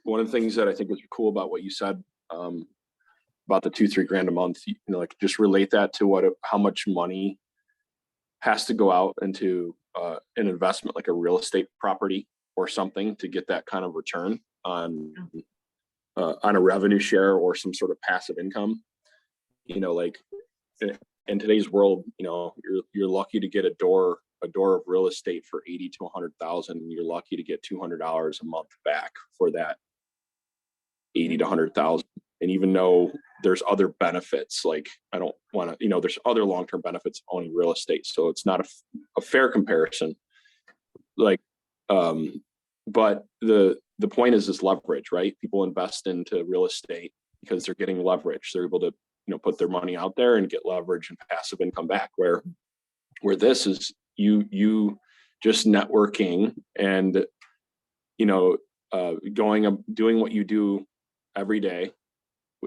I think is cool about what you said, about the $2-3 grand a month, like, just relate that to how much money has to go out into an investment like a real estate property or something to get that kind of return on a revenue share or some sort of passive income. Like, in today's world, you're lucky to get a door of real estate for 80 to 100,000, and you're lucky to get $200 a month back for that 80 to 100,000. And even though there's other benefits, like, I don't want to, there's other long-term benefits of owning real estate. So it's not a fair comparison. Like, but the point is leverage, right? People invest into real estate because they're getting leverage. They're able to, put their money out there and get leverage and passive income back, where this is you just networking and, doing what you do every day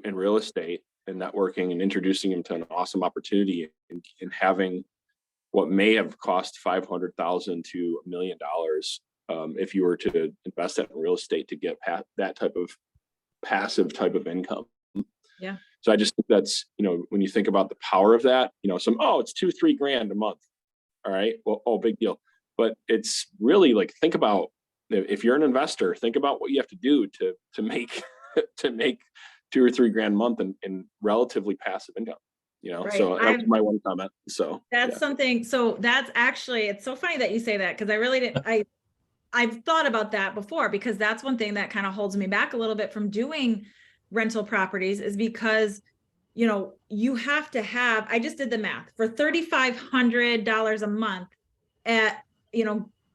in real estate and networking and introducing them to an awesome opportunity and having what may have cost $500,000 to $1 million if you were to invest that in real estate to get that type of passive type of income. Yeah. So I just think that's, when you think about the power of that, it's $2-3 grand a month. All right. Well, big deal. But it's really like, think about, if you're an investor, think about what you have to do to make to make $2 or $3 grand a month in relatively passive income. Right. So that's my one comment. So that's something. So that's actually, it's so funny that you say that, because I really didn't, I've thought about that before, because that's one thing that kind of holds me back a little bit from doing rental properties, is because, you have to have, I just did the math for $3,500 a month at,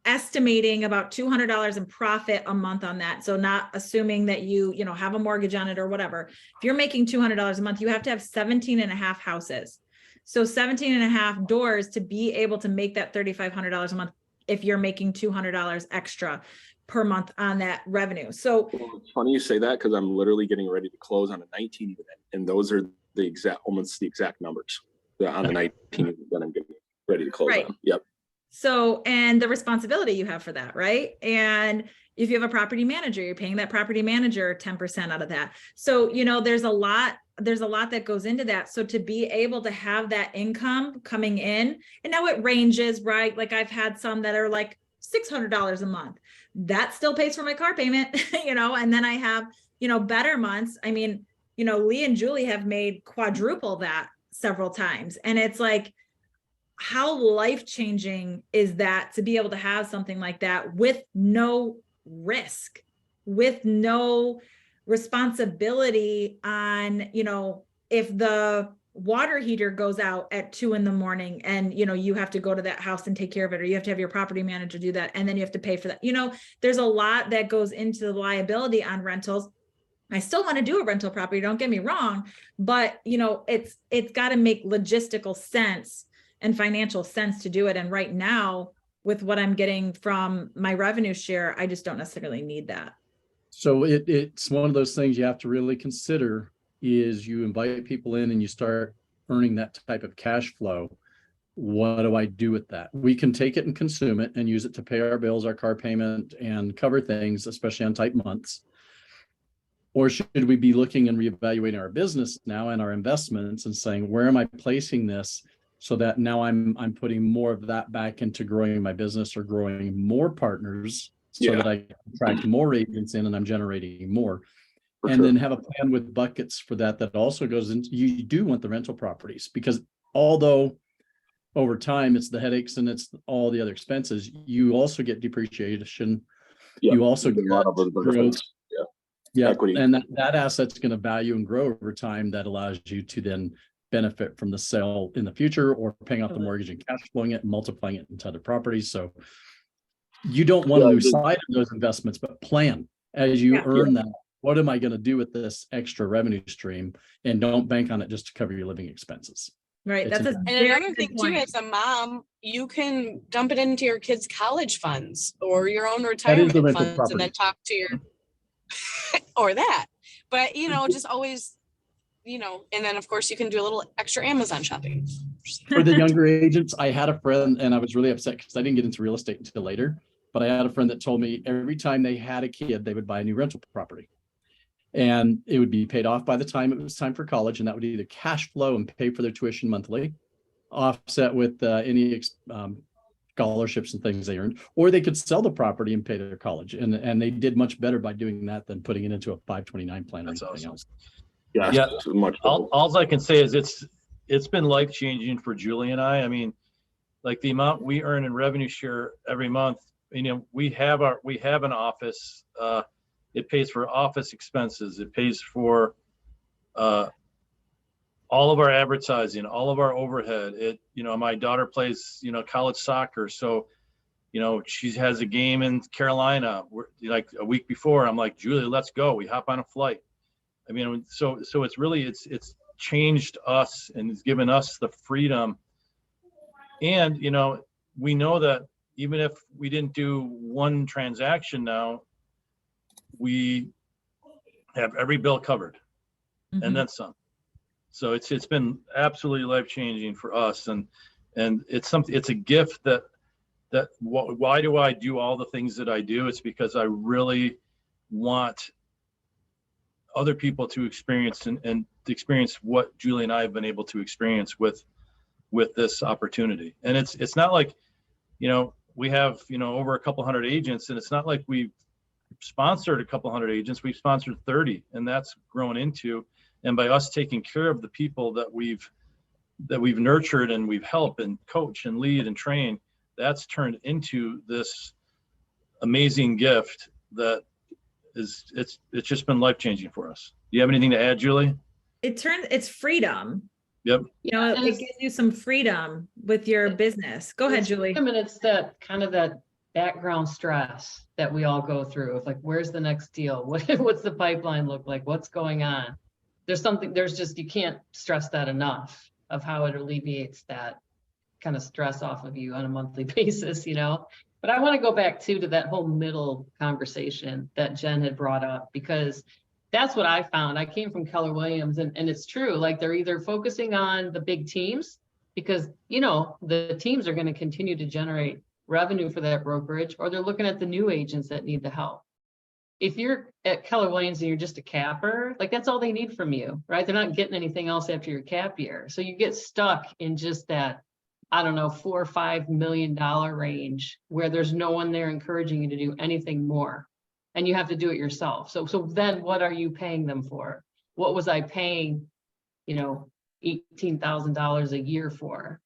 estimating about $200 in profit a month on that. So not assuming that you have a mortgage on it or whatever. If you're making $200 a month, you have to have 17 and a half houses. So 17 and a half doors to be able to make that $3,500 a month, if you're making $200 extra per month on that revenue. So it's funny you say that, because I'm literally getting ready to close on a 19 unit, and those are almost the exact numbers on the 19 that I'm getting ready to close on. Yep. So, and the responsibility you have for that, right? And, If you have a property manager, you're paying that property manager 10% out of that. So, you know, there's a lot that goes into that. So to be able to have that income coming in, and now it ranges, right? Like I've had some that are like $600 a month. That still pays for my car payment, you know, and then I have, you know, better months. I mean, you know, Lee and Julie have made quadruple that several times. And it's like, how life-changing is that to be able to have something like that with no risk, with no responsibility on, you know, if the water heater goes out at 2 a.m. and, you know, you have to go to that house and take care of it, or you have to have your property manager do that. And then you have to pay for that. You know, there's a lot that goes into the liability on rentals. I still want to do a rental property, don't get me wrong, but you know, it's got to make logistical sense and financial sense to do it. And right now, with what I'm getting from my revenue share, I just don't necessarily need that. So it's one of those things you have to really consider is you invite people in and you start earning that type of cash flow. What do I do with that? We can take it and consume it and use it to pay our bills, our car payment, and cover things, especially on tight months. Or should we be looking and reevaluating our business now and our investments and saying, where am I placing this so that now I'm putting more of that back into growing my business or growing more partners so that I can attract more agents in and I'm generating more. And then have a plan with buckets for that also goes into, you do want the rental properties, because although over time it's the headaches and it's all the other expenses, you also get depreciation. You also get growth. Yeah, equity. And that asset's going to value and grow over time. That allows you to then benefit from the sale in the future, or paying off the mortgage and cash flowing it and multiplying it into other properties. So you don't want to lose sight of those investments, but plan as you earn that. What am I going to do with this extra revenue stream? And don't bank on it just to cover your living expenses. Right. And another thing too, as a mom, you can dump it into your kids' college funds or your own retirement funds and then talk to your or that. But you know, just always, you know, and then of course you can do a little extra Amazon shopping. For the younger agents, I had a friend and I was really upset because I didn't get into real estate until later, but I had a friend that told me every time they had a kid, they would buy a new rental property. And it would be paid off by the time it was time for college, and that would either cash flow and pay for their tuition monthly, offset with any scholarships and things they earned, or they could sell the property and pay their college. And they did much better by doing that than putting it into a 529 plan or anything else. Yeah, much. All I can say is it's been life-changing for Julie and I. I mean, like the amount we earn in revenue share every month, you know, we have an office. It pays for office expenses. It pays for all of our advertising, all of our overhead. You know, my daughter plays, you know, college soccer. So, you know, she has a game in Carolina. Like a week before, I'm like, Julie, let's go. We hop on a flight. I mean, so it's really, it's changed us and it's given us the freedom. And, you know, we know that even if we didn't do one transaction now, we have every bill covered and then some. So it's been absolutely life-changing for us. And it's a gift why do I do all the things that I do? It's because I really want other people to experience and experience what Julie and I have been able to experience with this opportunity. And it's not like, you know, we have, you know, over a couple hundred agents, and it's not like we've sponsored a couple hundred agents. We've sponsored 30, and that's grown into, and by us taking care of the people that we've nurtured and we've helped and coach and lead and train, that's turned into this amazing gift that it's just been life-changing for us. Do you have anything to add, Julie? It's freedom. Yep. You know, it gives you some freedom with your business. Go ahead, Julie. I mean, it's that kind of that background stress that we all go through of like, where's the next deal? What's the pipeline look like? What's going on? You can't stress that enough of how it alleviates that kind of stress off of you on a monthly basis, you know? But I want to go back to that whole middle conversation that Jen had brought up, because that's what I found. I came from Keller Williams, and it's true. Like, they're either focusing on the big teams because, you know, the teams are going to continue to generate revenue for that brokerage, or they're looking at the new agents that need the help. If you're at Keller Williams and you're just a capper, like that's all they need from you, right? They're not getting anything else after your cap year. So you get stuck in just that, I don't know, $4 or $5 million range where there's no one there encouraging you to do anything more. And you have to do it yourself. So then what are you paying them for? What was I paying, you know, $18,000 a year for?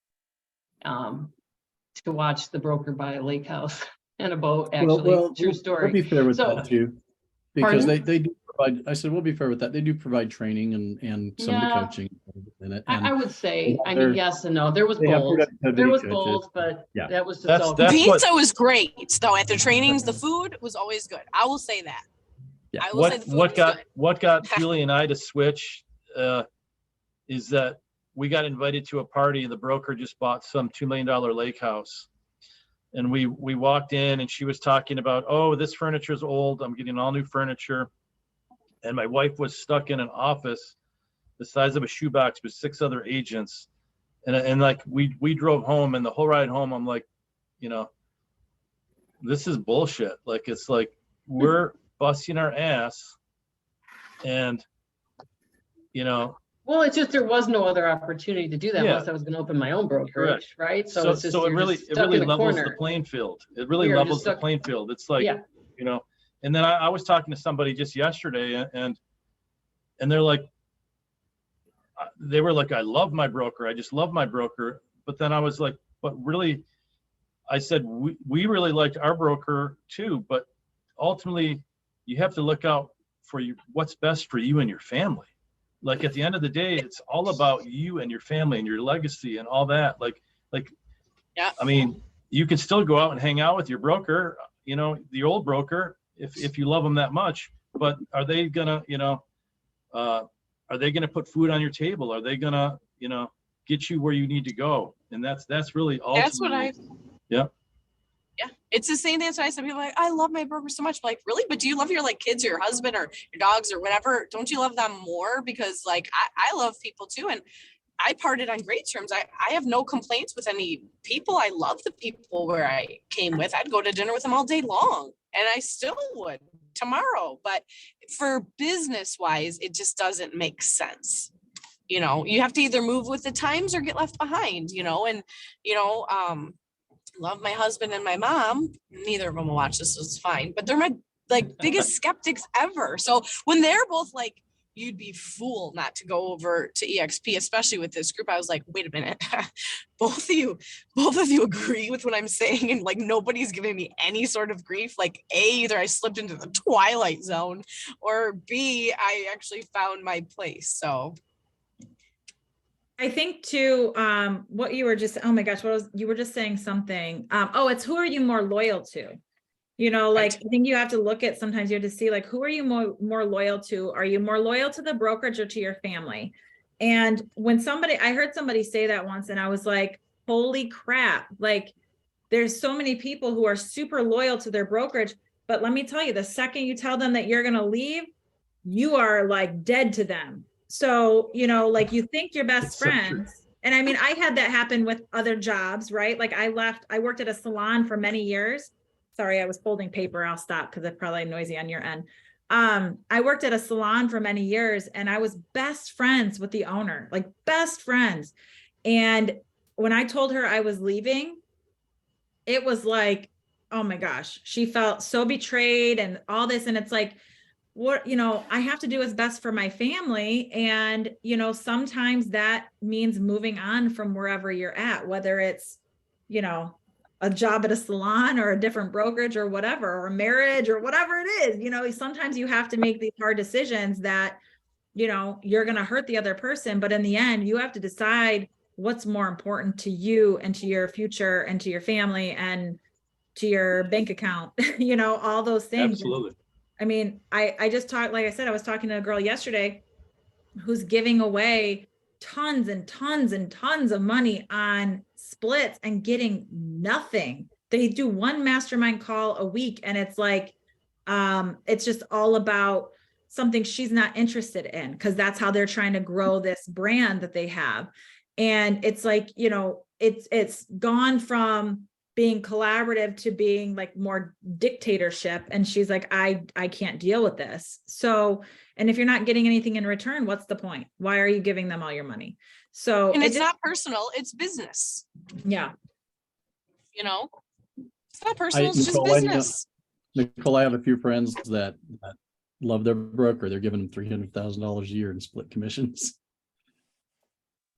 To watch the broker buy a lake house and a boat, actually, true story. We'll be fair with So- that too. Because Pardon? they do provide, I said, we'll be fair with that. They do provide training and some of the Yeah. coaching in it. I would say, Yeah, I mean, they're- yes and no. There was they have both. productivity There was coaches. both, but Yeah. that was just That's- all. that's The what- pizza was great though at the trainings. The food was always good. I will say that. Yeah. I will say the food was good. What got Julie and I to switch is that we got invited to a party and the broker just bought some $2 million lake house. And we walked in and she was talking about, oh, this furniture is old. I'm getting all new furniture. And my wife was stuck in an office the size of a shoebox with 6 other agents. And like we drove home, and the whole ride home, I'm like, you know, this is bullshit. Like, it's like we're busting our ass, and you know, Well, it's just, there was no other opportunity to do that Yeah. unless I was gonna open my own brokerage, right? so it's just, it you're really just stuck in the levels the corner. playing field. It really You're just levels the stuck- playing field. It's like, Yeah. you know, and then I was talking to somebody just yesterday, and they're like, they were like, I love my broker. I just love my broker. But then I was like, but really, I said, we really liked our broker too, but ultimately you have to look out for you, what's best for you and your family. Like at the end of the day, it's all about you and your family and your legacy and all that. Like, Yeah. I mean, you can still go out and hang out with your broker, you know, the old broker, if you love them that much, but are they gonna, you know, are they gonna put food on your table? Are they gonna, you know, get you where you need to go? And that's really ultimately. That's what I. Yeah. Yeah, it's the same answer I said. People are like, I love my broker so much. Like, really? But do you love your like kids or your husband or your dogs or whatever? Don't you love them more? Because like I love people too, and I parted on great terms. I have no complaints with any people. I love the people where I came with. I'd go to dinner with them all day long, and I still would tomorrow. But for business wise, it just doesn't make sense. You know, you have to either move with the times or get left behind. You know, and you know, love my husband and my mom. Neither of them will watch this, so it's fine. But they're my like biggest skeptics ever. So when they're both like, you'd be fool not to go over to EXP, especially with this group, I was like, wait a minute, both of you agree with what I'm saying, and like nobody's giving me any sort of grief. Like A, either I slipped into the twilight zone, or B, I actually found my place. So I think too, what you were just, oh my gosh, you were just saying something. It's who are you more loyal to? You know, like, Right. I think you have to look at, sometimes you have to see like, who are you more loyal to? Are you more loyal to the brokerage or to your family? And when I heard somebody say that once, and I was like, holy crap, like there's so many people who are super loyal to their brokerage. But let me tell you, the second you tell them that you're going to leave, you are like dead to them. So, you know, like you think you're best It's so true. friends. And I mean, I had that happen with other jobs, right? Like I worked at a salon for many years. Sorry, I was folding paper. I'll stop because it's probably noisy on your end. I worked at a salon for many years, and I was best friends with the owner, like best friends. And when I told her I was leaving, it was like, oh my gosh, she felt so betrayed and all this. And it's like, what, you know, I have to do what's best for my family. And, you know, sometimes that means moving on from wherever you're at, whether it's, you know, a job at a salon or a different brokerage or whatever, or a marriage or whatever it is. You know, sometimes you have to make these hard decisions that, you know, you're going to hurt the other person, but in the end, you have to decide what's more important to you and to your future and to your family and to your bank account, you know, all those things. Absolutely. I mean, I just talked, like I said, I was talking to a girl yesterday who's giving away tons and tons and tons of money on splits and getting nothing. They do one mastermind call a week, and it's like, it's just all about something she's not interested in, because that's how they're trying to grow this brand that they have. And it's like, you know, it's gone from being collaborative to being like more dictatorship. And she's like, I can't deal with this. So, and if you're not getting anything in return, what's the point? Why are you giving them all your money? So And it it's just- not personal, it's business, yeah. you know? It's not personal, it's just Nicole, I know- business. Nicole, I have a few friends that love their broker. They're giving them $300,000 a year in split commissions.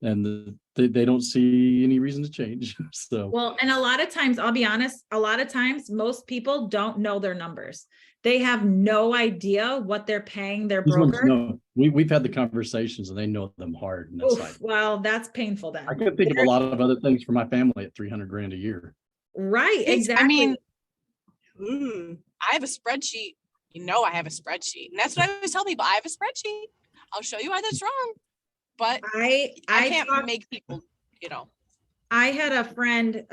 And they don't see any reason to change. So Well, and a lot of times, I'll be honest, a lot of times, most people don't know their numbers. They have no idea what they're paying their these ones broker. know, we've had the conversations and they know them hard. And that's like, Oof, well, that's painful then. I could think of a lot of other things for my family at 300 grand a year. Right, It's- exactly. I mean, I have a spreadsheet. You know, I have a spreadsheet. And that's what I always tell people. I have a spreadsheet. I'll show you why that's wrong. But I I can't talked- make people, you know. I had a friend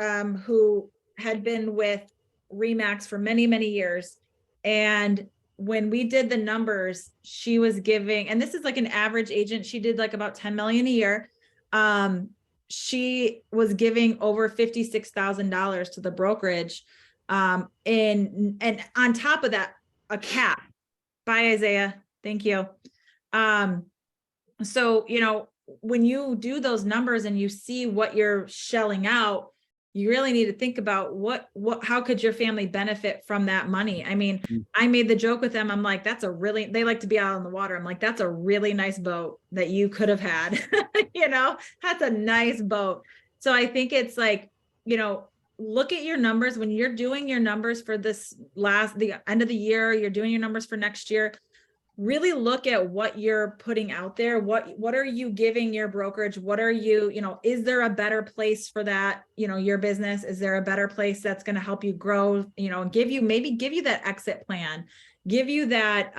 who had been with Remax for many, many years. And when we did the numbers, she was giving, and this is like an average agent, she did like about 10 million a year. She was giving over $56,000 to the brokerage. And on top of that, a cap. Bye, Isaiah. Thank you. So, you know, when you do those numbers and you see what you're shelling out, you really need to think about how could your family benefit from that money? I mean, I made the joke with them. I'm like, they like to be out on the water. I'm like, that's a really nice boat that you could have had, you know, that's a nice boat. So I think it's like, you know, look at your numbers when you're doing your numbers for the end of the year, you're doing your numbers for next year. Really look at what you're putting out there. What are you giving your brokerage? What are you, you know, is there a better place for that, you know, your business? Is there a better place that's going to help you grow, you know, give you that exit plan, give you that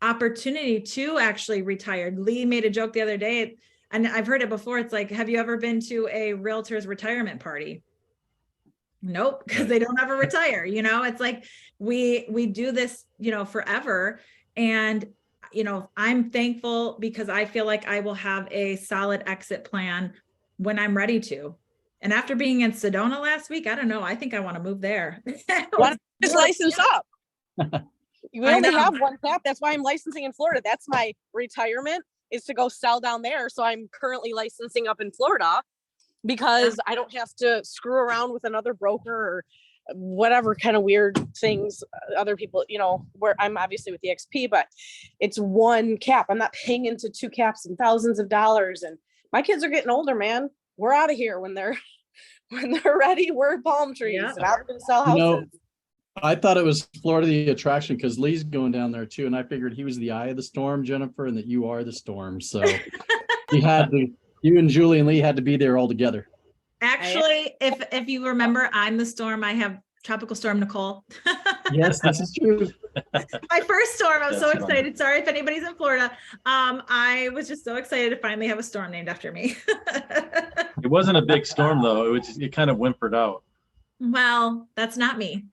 opportunity to actually retire. Lee made a joke the other day, and I've heard it before. It's like, have you ever been to a realtor's retirement party? Nope, because they don't ever retire. You know, it's like we do this, you know, forever. And, you know, I'm thankful because I feel like I will have a solid exit plan when I'm ready to. And after being in Sedona last week, I don't know, I think I want to move there. Why don't you just license up? You I only know. have one cap. That's why I'm licensing in Florida. That's my retirement, is to go sell down there. So I'm currently licensing up in Florida because I don't have to screw around with another broker or whatever kind of weird things other people, you know, where I'm obviously with the XP, but it's one cap. I'm not paying into two caps and thousands of dollars. And my kids are getting older, man. We're out of here when they're ready. We're palm trees Yeah. and out and sell You know, houses. I thought it was Florida the attraction because Lee's going down there too. And I figured he was the eye of the storm, Jennifer, and that you are the storm. So you and Julie and Lee had to be there all together. Actually, if you remember, I'm the storm. I have Tropical Storm Nicole. Yes, this is true. My first storm. I'm so That's funny. excited. Sorry if anybody's in Florida. I was just so excited to finally have a storm named after me. It wasn't a big storm though. It kind of whimpered out. Well, that's not me.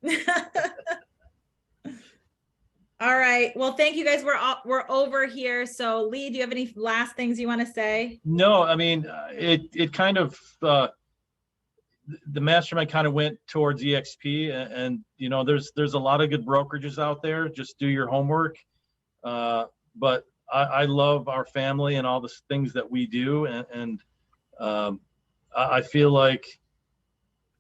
All right. Well, thank you guys. We're over here. So Lee, do you have any last things you want to say? No, I mean, it kind of, the mastermind kind of went towards EXP and, you know, there's a lot of good brokerages out there. Just do your homework. But I love our family and all the things that we do. And I feel like,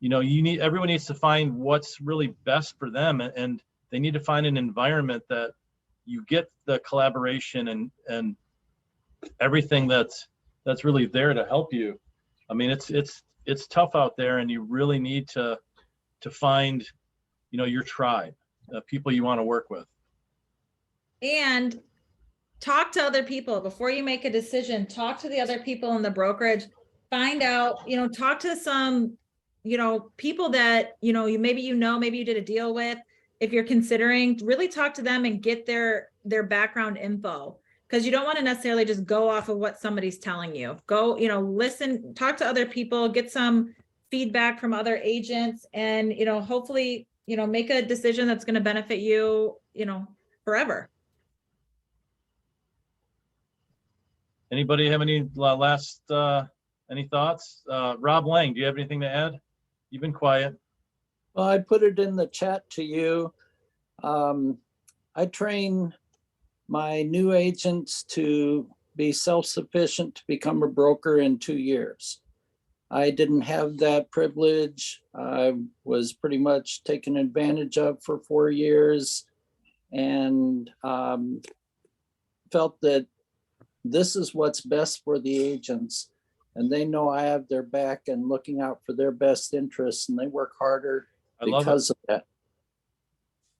you know, everyone needs to find what's really best for them. And they need to find an environment that you get the collaboration and everything that's really there to help you. I mean, it's tough out there, and you really need to find, you know, your tribe, people you want to work with. And talk to other people before you make a decision. Talk to the other people in the brokerage. Find out, you know, talk to some, you know, people that, you know, maybe you did a deal with. If you're considering, really talk to them and get their background info, because you don't want to necessarily just go off of what somebody's telling you. Go, you know, listen, talk to other people, get some feedback from other agents, and, you know, hopefully, you know, make a decision that's going to benefit you, you know, forever. Anybody have any last any thoughts? Rob Lang, do you have anything to add? You've been quiet. Well, I put it in the chat to you. I train my new agents to be self-sufficient to become a broker in 2 years. I didn't have that privilege. I was pretty much taken advantage of for 4 years and felt that this is what's best for the agents. And they know I have their back and looking out for their best interests, and they work harder I love it. because of that.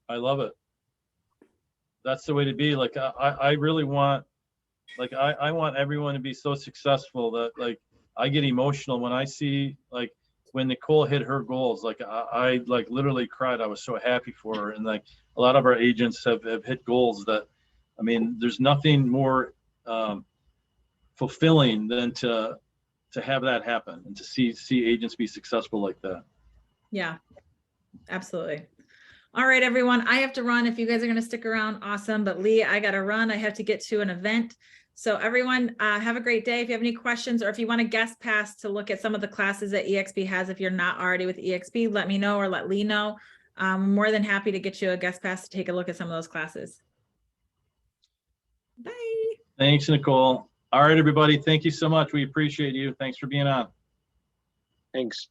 I love it. That's the way to be. Like, I really want, like, I want everyone to be so successful that, like, I get emotional when I see, like, when Nicole hit her goals. Like, I like literally cried. I was so happy for her. And like a lot of our agents have hit goals that, I mean, there's nothing more fulfilling than to have that happen and to see agents be successful like that. Yeah, absolutely. All right, everyone, I have to run. If you guys are going to stick around, awesome. But Lee, I got to run. I have to get to an event. So everyone, have a great day. If you have any questions or if you want a guest pass to look at some of the classes that EXP has, if you're not already with EXP, let me know or let Lee know. I'm more than happy to get you a guest pass to take a look at some of those classes. Bye. Thanks, Nicole. All right, everybody. Thank you so much. We appreciate you. Thanks for being on. Thanks.